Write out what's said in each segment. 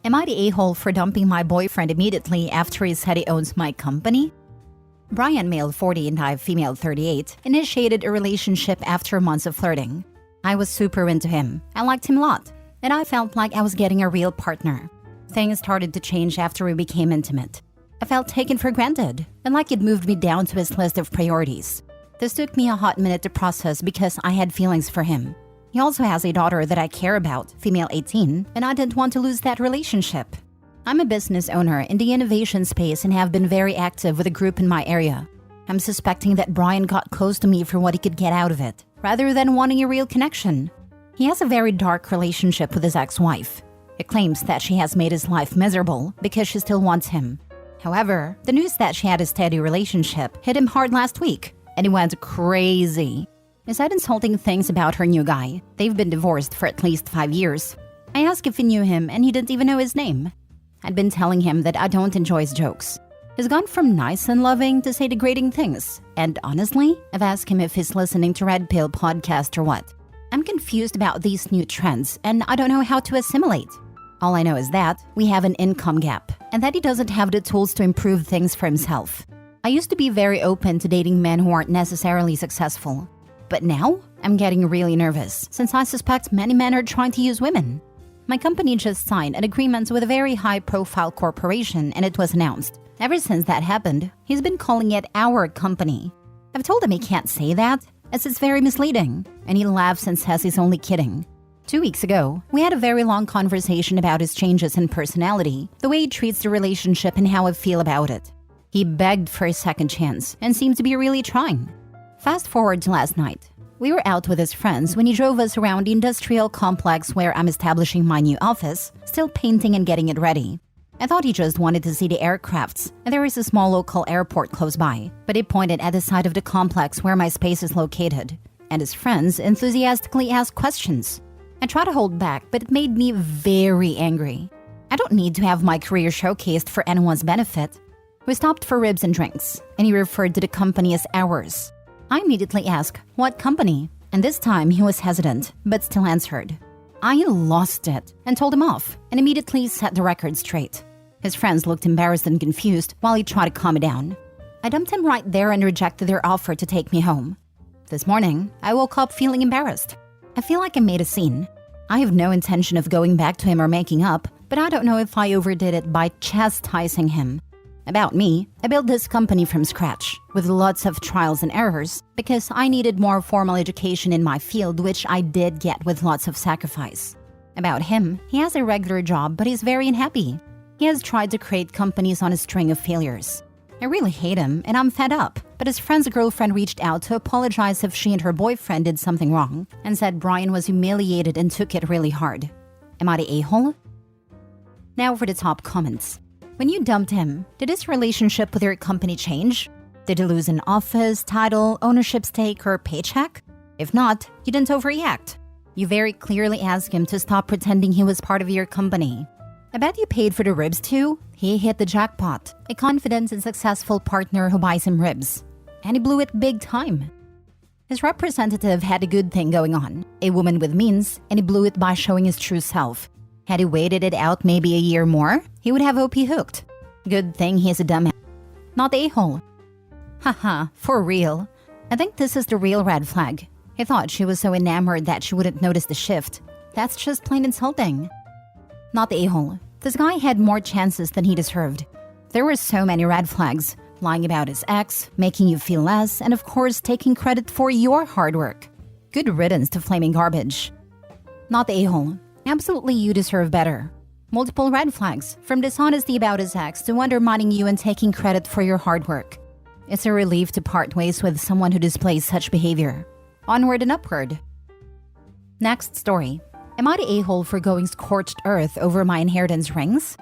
Am I the a-hole for dumping my boyfriend immediately after he said he owns my company? Brian, male 40 and I, female 38, initiated a relationship after months of flirting. I was super into him. I liked him a lot, and I felt like I was getting a real partner. Things started to change after we became intimate. I felt taken for granted, and like it moved me down to his list of priorities. This took me a hot minute to process because I had feelings for him. He also has a daughter that I care about, female 18, and I didn't want to lose that relationship. I'm a business owner in the innovation space and have been very active with a group in my area. I'm suspecting that Brian got close to me for what he could get out of it, rather than wanting a real connection. He has a very dark relationship with his ex-wife. It claims that she has made his life miserable because she still wants him. However, the news that she had a steady relationship hit him hard last week, and he went crazy. He said insulting things about her new guy. They've been divorced for at least 5 years. I asked if he knew him, and he didn't even know his name. I'd been telling him that I don't enjoy his jokes. He's gone from nice and loving to say degrading things. And honestly, I've asked him if he's listening to Red Pill podcast or what. I'm confused about these new trends, and I don't know how to assimilate. All I know is that we have an income gap, and that he doesn't have the tools to improve things for himself. I used to be very open to dating men who aren't necessarily successful. But now, I'm getting really nervous since I suspect many men are trying to use women. My company just signed an agreement with a very high-profile corporation and it was announced. Ever since that happened, he's been calling it our company. I've told him he can't say that, as it's very misleading, and he laughs and says he's only kidding. 2 weeks ago, we had a very long conversation about his changes in personality, the way he treats the relationship and how I feel about it. He begged for a second chance and seemed to be really trying. Fast forward to last night. We were out with his friends when he drove us around the industrial complex where I'm establishing my new office, still painting and getting it ready. I thought he just wanted to see the aircrafts, and there is a small local airport close by, but he pointed at the side of the complex where my space is located, and his friends enthusiastically asked questions. I tried to hold back, but it made me very angry. I don't need to have my career showcased for anyone's benefit. We stopped for ribs and drinks, and he referred to the company as ours. I immediately asked, what company? And this time he was hesitant, but still answered. I lost it and told him off and immediately set the record straight. His friends looked embarrassed and confused while he tried to calm me down. I dumped him right there and rejected their offer to take me home. This morning, I woke up feeling embarrassed. I feel like I made a scene. I have no intention of going back to him or making up, but I don't know if I overdid it by chastising him. About me, I built this company from scratch, with lots of trials and errors, because I needed more formal education in my field, which I did get with lots of sacrifice. About him, he has a regular job, but he's very unhappy. He has tried to create companies on a string of failures. I really hate him, and I'm fed up, but his friend's girlfriend reached out to apologize if she and her boyfriend did something wrong, and said Brian was humiliated and took it really hard. Am I the a-hole? Now for the top comments. When you dumped him, did his relationship with your company change? Did he lose an office, title, ownership stake, or paycheck? If not, you didn't overreact. You very clearly asked him to stop pretending he was part of your company. I bet you paid for the ribs too. He hit the jackpot, a confident and successful partner who buys him ribs. And he blew it big time. His representative had a good thing going on, a woman with means, and he blew it by showing his true self. Had he waited it out maybe a year more, he would have OP hooked. Good thing he's a dumbass. Not the a-hole. Haha, for real. I think this is the real red flag. He thought she was so enamored that she wouldn't notice the shift. That's just plain insulting. Not the a-hole. This guy had more chances than he deserved. There were so many red flags. Lying about his ex, making you feel less, and of course taking credit for your hard work. Good riddance to flaming garbage. Not the a-hole. Absolutely, you deserve better. Multiple red flags, from dishonesty about his ex to undermining you and taking credit for your hard work. It's a relief to part ways with someone who displays such behavior. Onward and upward. Next story. Am I the a-hole for going scorched earth over my inheritance rings?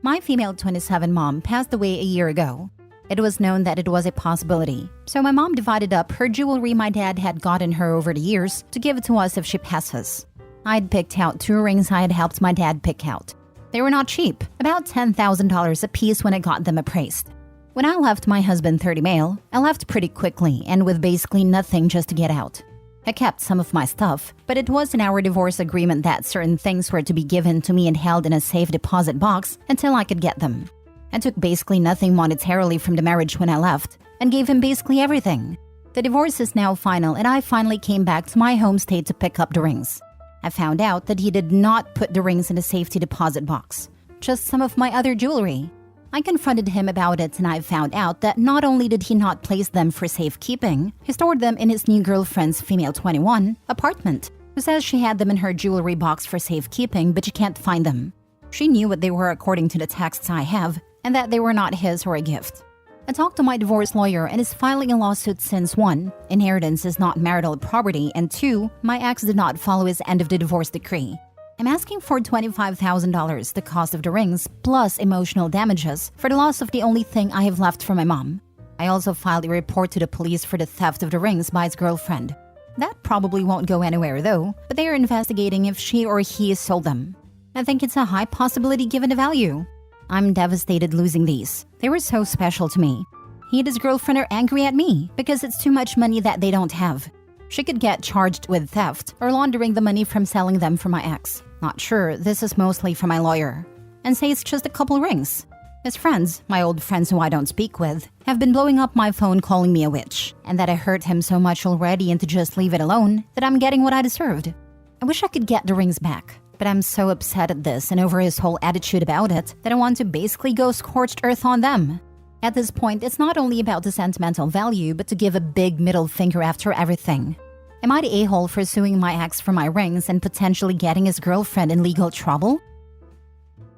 My female 27 mom passed away a year ago. It was known that it was a possibility, so my mom divided up her jewelry my dad had gotten her over the years to give it to us if she passes. I'd picked out 2 rings I had helped my dad pick out. They were not cheap, about $10,000 a piece when I got them appraised. When I left my husband 30 male, I left pretty quickly and with basically nothing just to get out. I kept some of my stuff, but it was in our divorce agreement that certain things were to be given to me and held in a safe deposit box until I could get them. I took basically nothing monetarily from the marriage when I left and gave him basically everything. The divorce is now final and I finally came back to my home state to pick up the rings. I found out that he did not put the rings in a safety deposit box, just some of my other jewelry. I confronted him about it and I found out that not only did he not place them for safekeeping, he stored them in his new girlfriend's female 21 apartment, who says she had them in her jewelry box for safekeeping but you can't find them. She knew what they were according to the texts I have and that they were not his or a gift. I talked to my divorce lawyer and is filing a lawsuit since 1. Inheritance is not marital property and 2. My ex did not follow his end of the divorce decree. I'm asking for $25,000, the cost of the rings, plus emotional damages for the loss of the only thing I have left from my mom. I also filed a report to the police for the theft of the rings by his girlfriend. That probably won't go anywhere though, but they are investigating if she or he sold them. I think it's a high possibility given the value. I'm devastated losing these. They were so special to me. He and his girlfriend are angry at me because it's too much money that they don't have. She could get charged with theft or laundering the money from selling them for my ex. Not sure, this is mostly from my lawyer. And say it's just a couple rings. His friends, my old friends who I don't speak with, have been blowing up my phone calling me a witch, and that I hurt him so much already and to just leave it alone that I'm getting what I deserved. I wish I could get the rings back, but I'm so upset at this and over his whole attitude about it that I want to basically go scorched earth on them. At this point, it's not only about the sentimental value, but to give a big middle finger after everything. Am I the a-hole for suing my ex for my rings and potentially getting his girlfriend in legal trouble?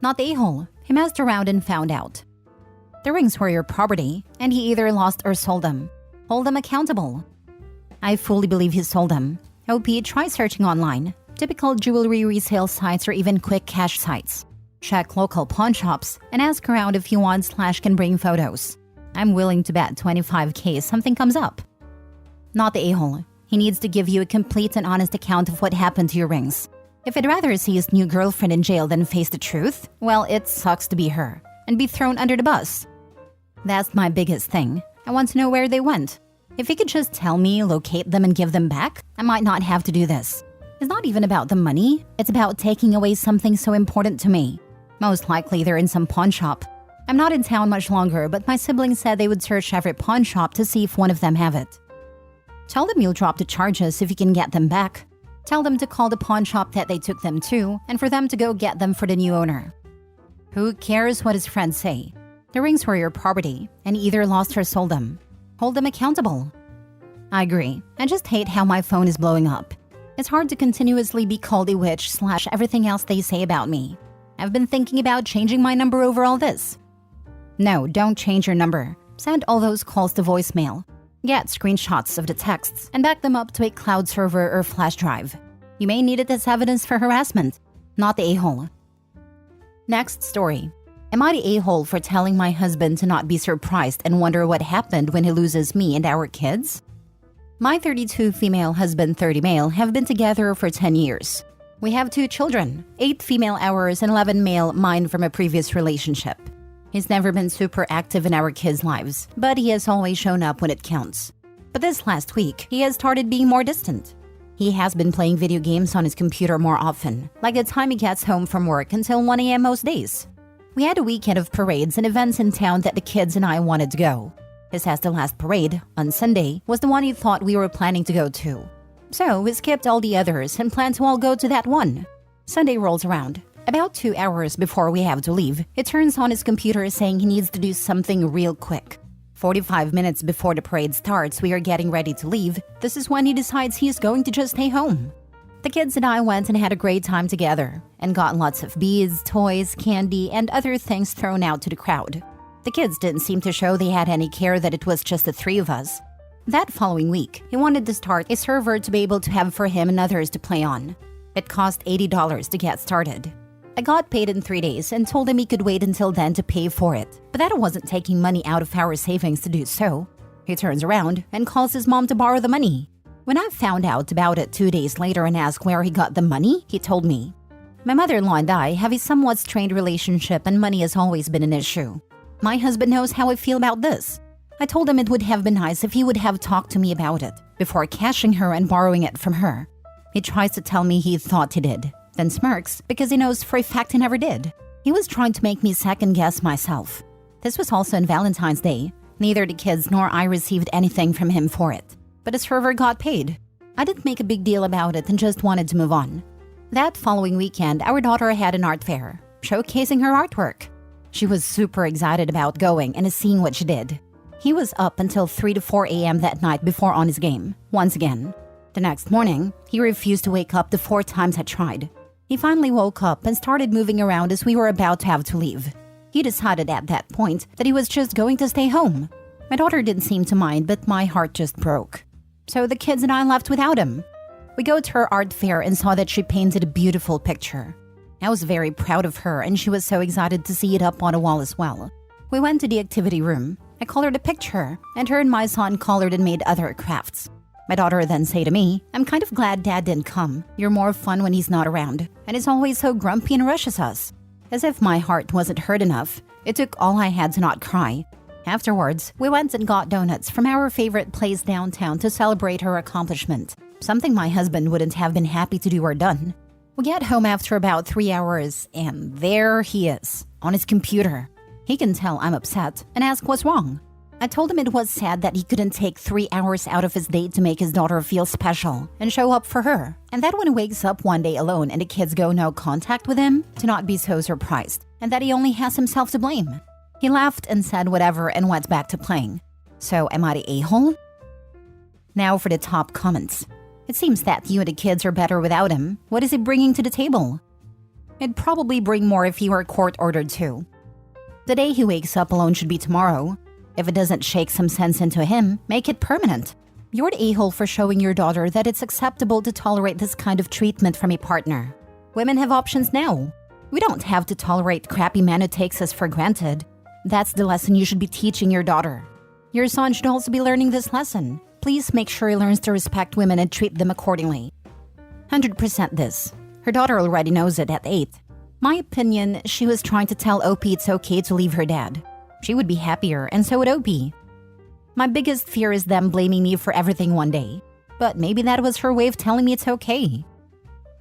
Not the a-hole. He messed around and found out. The rings were your property, and he either lost or sold them. Hold them accountable. I fully believe he sold them. OP, try searching online. Typical jewelry resale sites or even quick cash sites. Check local pawn shops and ask around if you want/can bring photos. I'm willing to bet $25K something comes up. Not the a-hole. He needs to give you a complete and honest account of what happened to your rings. If he'd rather see his new girlfriend in jail than face the truth, well, it sucks to be her and be thrown under the bus. That's my biggest thing. I want to know where they went. If he could just tell me, locate them and give them back, I might not have to do this. It's not even about the money. It's about taking away something so important to me. Most likely they're in some pawn shop. I'm not in town much longer, but my siblings said they would search every pawn shop to see if one of them have it. Tell them you'll drop the charges if you can get them back. Tell them to call the pawn shop that they took them to and for them to go get them for the new owner. Who cares what his friends say? The rings were your property and he either lost or sold them. Hold them accountable. I agree. I just hate how my phone is blowing up. It's hard to continuously be called a witch/everything else they say about me. I've been thinking about changing my number over all this. No, don't change your number. Send all those calls to voicemail. Get screenshots of the texts and back them up to a cloud server or flash drive. You may need it as evidence for harassment, not the a-hole. Next story. Am I the a-hole for telling my husband to not be surprised and wonder what happened when he loses me and our kids? My 32 female husband, 30 male, have been together for 10 years. We have 2 children, 8 female ours and 11 male mine from a previous relationship. He's never been super active in our kids' lives, but he has always shown up when it counts. But this last week, he has started being more distant. He has been playing video games on his computer more often, like the time he gets home from work until 1 a.m. most days. We had a weekend of parades and events in town that the kids and I wanted to go. He says the last parade, on Sunday, was the one he thought we were planning to go to. So we skipped all the others and planned to all go to that one. Sunday rolls around. About 2 hours before we have to leave, he turns on his computer saying he needs to do something real quick. 45 minutes before the parade starts, we are getting ready to leave. This is when he decides he is going to just stay home. The kids and I went and had a great time together and got lots of beads, toys, candy, and other things thrown out to the crowd. The kids didn't seem to show they had any care that it was just the 3 of us. That following week, he wanted to start a server to be able to have for him and others to play on. It cost $80 to get started. I got paid in 3 days and told him he could wait until then to pay for it, but that wasn't taking money out of our savings to do so. He turns around and calls his mom to borrow the money. When I found out about it 2 days later and asked where he got the money, he told me. My mother-in-law and I have a somewhat strained relationship and money has always been an issue. My husband knows how I feel about this. I told him it would have been nice if he would have talked to me about it before cashing her and borrowing it from her. He tries to tell me he thought he did, then smirks because he knows for a fact he never did. He was trying to make me second-guess myself. This was also on Valentine's Day. Neither the kids nor I received anything from him for it. But his fervor got paid. I didn't make a big deal about it and just wanted to move on. That following weekend, our daughter had an art fair, showcasing her artwork. She was super excited about going and seeing what she did. He was up until 3 to 4 a.m. that night before on his game, once again. The next morning, he refused to wake up the 4 times I tried. He finally woke up and started moving around as we were about to have to leave. He decided at that point that he was just going to stay home. My daughter didn't seem to mind, but my heart just broke. So the kids and I left without him. We go to her art fair and saw that she painted a beautiful picture. I was very proud of her and she was so excited to see it up on a wall as well. We went to the activity room. I colored a picture and her and my son colored and made other crafts. My daughter then said to me, "I'm kind of glad Dad didn't come. You're more fun when he's not around, and he's always so grumpy and rushes us." As if my heart wasn't hurt enough, it took all I had to not cry. Afterwards, we went and got donuts from our favorite place downtown to celebrate her accomplishment, something my husband wouldn't have been happy to do or done. We get home after about 3 hours, and there he is, on his computer. He can tell I'm upset and asks what's wrong. I told him it was sad that he couldn't take 3 hours out of his day to make his daughter feel special and show up for her, and that when he wakes up one day alone and the kids go no contact with him, to not be so surprised, and that he only has himself to blame. He laughed and said whatever and went back to playing. So am I the a-hole? Now for the top comments. It seems that you and the kids are better without him. What is he bringing to the table? It'd probably bring more if he were court-ordered too. The day he wakes up alone should be tomorrow. If it doesn't shake some sense into him, make it permanent. You're the a-hole for showing your daughter that it's acceptable to tolerate this kind of treatment from a partner. Women have options now. We don't have to tolerate crappy man who takes us for granted. That's the lesson you should be teaching your daughter. Your son should also be learning this lesson. Please make sure he learns to respect women and treat them accordingly. 100% this. Her daughter already knows it at 8. My opinion, she was trying to tell Opie it's okay to leave her dad. She would be happier, and so would Opie. My biggest fear is them blaming me for everything one day. But maybe that was her way of telling me it's okay.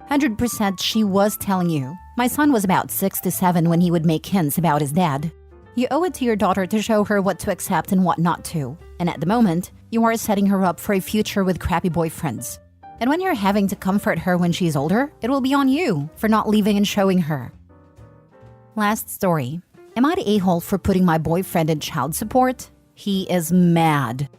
100% she was telling you. My son was about 6 to 7 when he would make hints about his dad. You owe it to your daughter to show her what to accept and what not to. And at the moment, you are setting her up for a future with crappy boyfriends. And when you're having to comfort her when she's older, it will be on you for not leaving and showing her. Last story. Am I the a-hole for putting my boyfriend in child support? He is mad.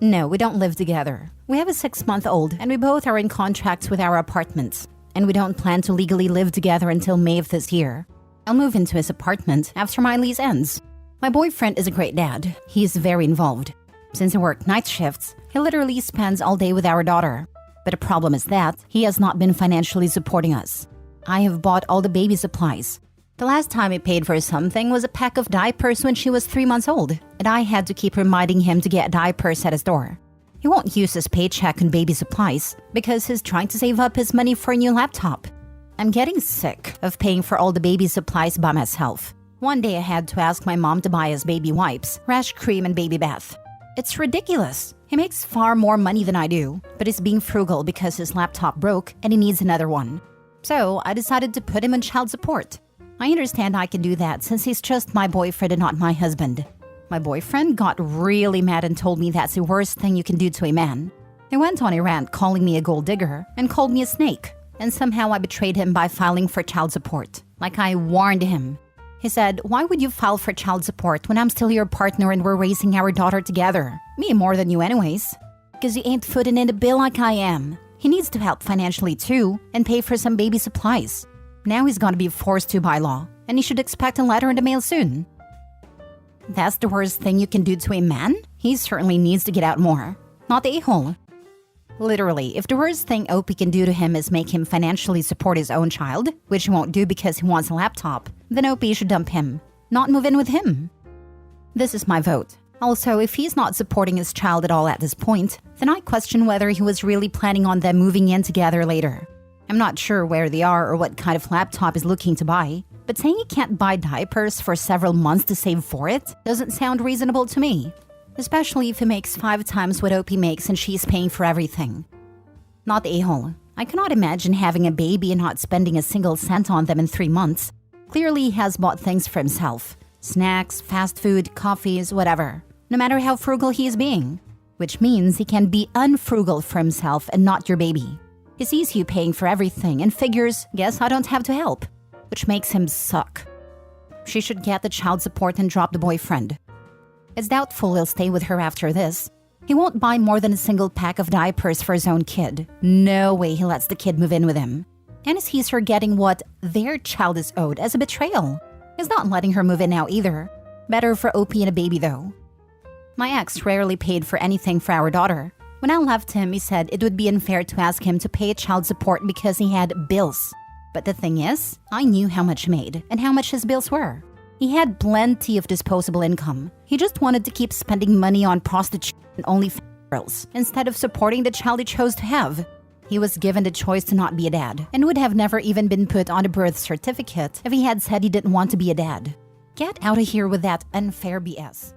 No, we don't live together. We have a 6-month-old and we both are in contracts with our apartments. And we don't plan to legally live together until May of this year. I'll move into his apartment after my lease ends. My boyfriend is a great dad. He is very involved. Since he works night shifts, he literally spends all day with our daughter. But the problem is that he has not been financially supporting us. I have bought all the baby supplies. The last time he paid for something was a pack of diapers when she was 3 months old, and I had to keep reminding him to get diapers at his door. He won't use his paycheck on baby supplies because he's trying to save up his money for a new laptop. I'm getting sick of paying for all the baby supplies by myself. One day I had to ask my mom to buy us baby wipes, rash cream, and baby bath. It's ridiculous. He makes far more money than I do, but he's being frugal because his laptop broke and he needs another one. So I decided to put him on child support. I understand I can do that since he's just my boyfriend and not my husband. My boyfriend got really mad and told me that's the worst thing you can do to a man. He went on a rant calling me a gold digger and called me a snake. And somehow I betrayed him by filing for child support, like I warned him. He said, "Why would you file for child support when I'm still your partner and we're raising our daughter together? Me more than you anyways. Because you ain't footing in the bill like I am. He needs to help financially too and pay for some baby supplies. Now he's gonna be forced to by law, and he should expect a letter in the mail soon." That's the worst thing you can do to a man? He certainly needs to get out more. Not the a-hole. Literally, if the worst thing Opie can do to him is make him financially support his own child, which he won't do because he wants a laptop, then Opie should dump him, not move in with him. This is my vote. Also, if he's not supporting his child at all at this point, then I question whether he was really planning on them moving in together later. I'm not sure where they are or what kind of laptop he's looking to buy, but saying he can't buy diapers for several months to save for it doesn't sound reasonable to me. especially if he makes 5 times what OP makes and she's paying for everything. Not a-hole. I cannot imagine having a baby and not spending a single cent on them in 3 months. Clearly he has bought things for himself. Snacks, fast food, coffees, whatever. No matter how frugal he is being. Which means he can be unfrugal for himself and not your baby. He sees you paying for everything and figures, guess I don't have to help. Which makes him suck. She should get the child support and drop the boyfriend. It's doubtful he'll stay with her after this. He won't buy more than a single pack of diapers for his own kid. No way he lets the kid move in with him. And he sees her getting what their child is owed as a betrayal. He's not letting her move in now either. Better for OP and a baby though. My ex rarely paid for anything for our daughter. When I left him, he said it would be unfair to ask him to pay child support because he had bills. But the thing is, I knew how much he made and how much his bills were. He had plenty of disposable income. He just wanted to keep spending money on prostitution and only girls instead of supporting the child he chose to have. He was given the choice to not be a dad and would have never even been put on a birth certificate if he had said he didn't want to be a dad. Get out of here with that unfair BS.